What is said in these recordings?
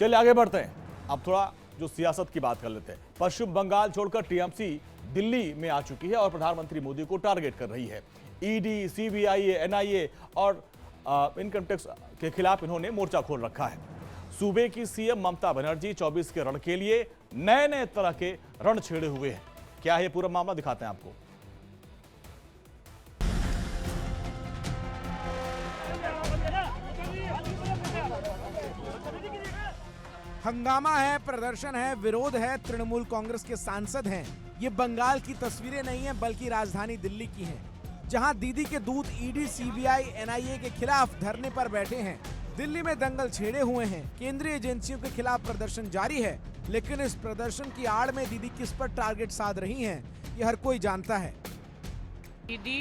चलिए आगे बढ़ते हैं। अब थोड़ा जो सियासत की बात कर लेते हैं। पश्चिम बंगाल छोड़कर टीएमसी दिल्ली में आ चुकी है और प्रधानमंत्री मोदी को टारगेट कर रही है। ईडी, सीबीआई, एनआईए और इनकम टैक्स के खिलाफ इन्होंने मोर्चा खोल रखा है। सूबे की सीएम ममता बनर्जी 24 के रण के लिए नए नए तरह के रण छेड़े हुए हैं। क्या है ये पूरा मामला, दिखाते हैं आपको। हंगामा है, प्रदर्शन है, विरोध है, तृणमूल कांग्रेस के सांसद हैं। ये बंगाल की तस्वीरें नहीं हैं बल्कि राजधानी दिल्ली की हैं, जहां दीदी के दूत ईडी, सीबीआई, एनआईए के खिलाफ धरने पर बैठे हैं। दिल्ली में दंगल छेड़े हुए हैं, केंद्रीय एजेंसियों के खिलाफ प्रदर्शन जारी है, लेकिन इस प्रदर्शन की आड़ में दीदी किस पर टारगेट साध रही हैं, ये हर कोई जानता है। ईडी,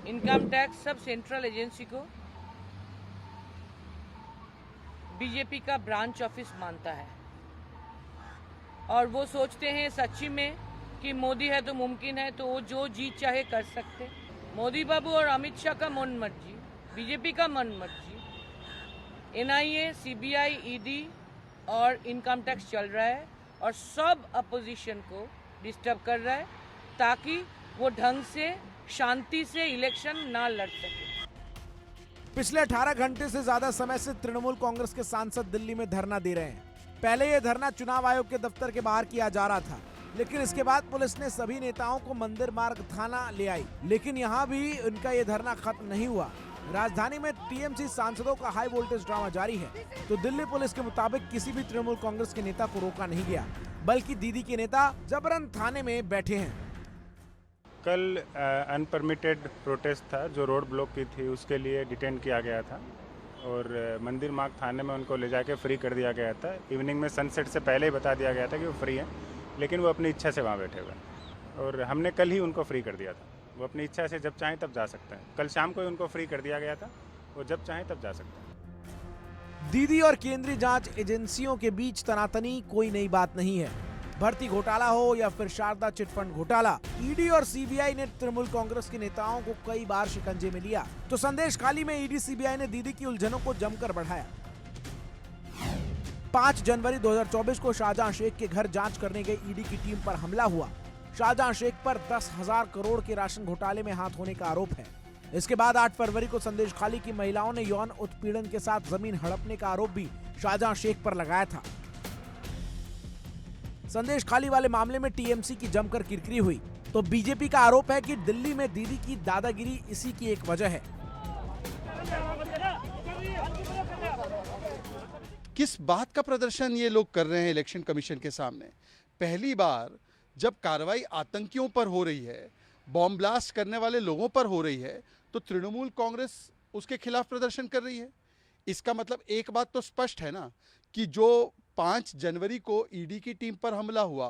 इनकम टैक्स सब सेंट्रल एजेंसी को बीजेपी का ब्रांच ऑफिस मानता है और वो सोचते हैं सच्ची में कि मोदी है तो मुमकिन है, तो वो जो जी चाहे कर सकते। मोदी बाबू और अमित शाह का मन मर्जी, बीजेपी का मन मर्जी, एनआईए, सीबीआई, ईडी और इनकम टैक्स चल रहा है और सब अपोजिशन को डिस्टर्ब कर रहा है ताकि वो ढंग से शांति से इलेक्शन ना लड़ सके। पिछले 18 घंटे से ज्यादा समय से तृणमूल कांग्रेस के सांसद दिल्ली में धरना दे रहे हैं। पहले यह धरना चुनाव आयोग के दफ्तर के बाहर किया जा रहा था, लेकिन इसके बाद पुलिस ने सभी नेताओं को मंदिर मार्ग थाना ले आई, लेकिन यहाँ भी उनका ये धरना खत्म नहीं हुआ। राजधानी में टीएमसी सांसदों का हाई वोल्टेज ड्रामा जारी है, तो दिल्ली पुलिस के मुताबिक किसी भी तृणमूल कांग्रेस के नेता को रोका नहीं गया, बल्कि दीदी के नेता जबरन थाने में बैठे हैं। कल अनपरमिटेड प्रोटेस्ट था जो रोड ब्लॉक की थी, उसके लिए डिटेन किया गया था और मंदिर मार्ग थाने में उनको ले जाके फ्री कर दिया गया था। इवनिंग में सनसेट से पहले ही बता दिया गया था कि वो फ्री हैं, लेकिन वो अपनी इच्छा से वहाँ बैठे हुए हैं और हमने कल ही उनको फ्री कर दिया था। वो अपनी इच्छा से जब चाहें तब जा सकते हैं। कल शाम को ही उनको फ्री कर दिया गया था, वो जब चाहें तब जा सकते हैं। दीदी और केंद्रीय जांच एजेंसियों के बीच तनातनी कोई नई बात नहीं है। भर्ती घोटाला हो या फिर शारदा चिटफंड घोटाला, ईडी और सीबीआई ने तृणमूल कांग्रेस के नेताओं को कई बार शिकंजे में लिया, तो संदेश खाली में ईडी, सीबीआई ने दीदी की उलझनों को जमकर बढ़ाया। 5 जनवरी 2024 को शाहजहां शेख के घर जांच करने गई ईडी की टीम पर हमला हुआ। शाहजहां शेख पर 10,000 करोड़ के राशन घोटाले में हाथ होने का आरोप है। इसके बाद 8 फरवरी को संदेश खाली की महिलाओं ने यौन उत्पीड़न के साथ जमीन हड़पने का आरोप भी शाहजहां शेख पर लगाया था। संदेश खाली वाले मामले में टीएमसी की जमकर किरकिरी हुई, तो बीजेपी का आरोप है कि दिल्ली में दीदी की दादागिरी इसी की एक वजह है। किस बात का प्रदर्शन ये लोग कर रहे हैं इलेक्शन कमीशन के सामने? पहली बार जब कार्रवाई आतंकियों पर हो रही है, बॉम्ब ब्लास्ट करने वाले लोगों पर हो रही है, तो तृणमूल कांग्रेस उसके खिलाफ प्रदर्शन कर रही है। इसका मतलब एक बात तो स्पष्ट है ना कि जो 5 जनवरी को ईडी की टीम पर हमला हुआ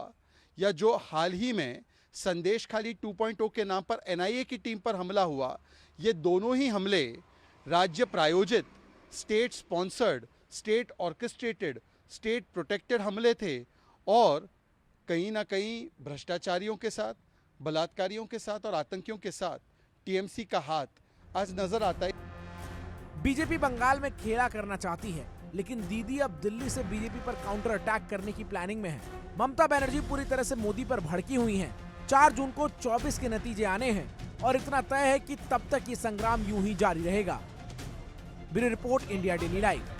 या जो हाल ही में संदेश खाली 2.0 के नाम पर एनआईए की टीम पर हमला हुआ, ये दोनों ही हमले राज्य प्रायोजित, state sponsored, state orchestrated, state protected हमले थे और कहीं ना कहीं भ्रष्टाचारियों के साथ, बलात्कारियों के साथ और आतंकियों के साथ टीएमसी का हाथ आज नजर आता है। बीजेपी बंगाल में खेला करना चाहती है, लेकिन दीदी अब दिल्ली से बीजेपी पर काउंटर अटैक करने की प्लानिंग में है। ममता बनर्जी पूरी तरह से मोदी पर भड़की हुई हैं। 4 जून को 24 के नतीजे आने हैं और इतना तय है कि तब तक ये संग्राम यूं ही जारी रहेगा। Bureau report, India daily live.